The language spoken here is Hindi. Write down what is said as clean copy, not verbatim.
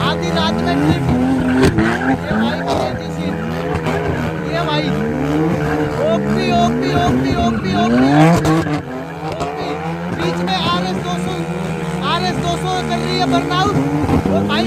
आधी रात में ट्रिप। ये भाई क्रेजी सीन, ये भाई OP OP OP OP OP OP. बीच में RS 200 कर रही है बर्नआउट। ओ भाई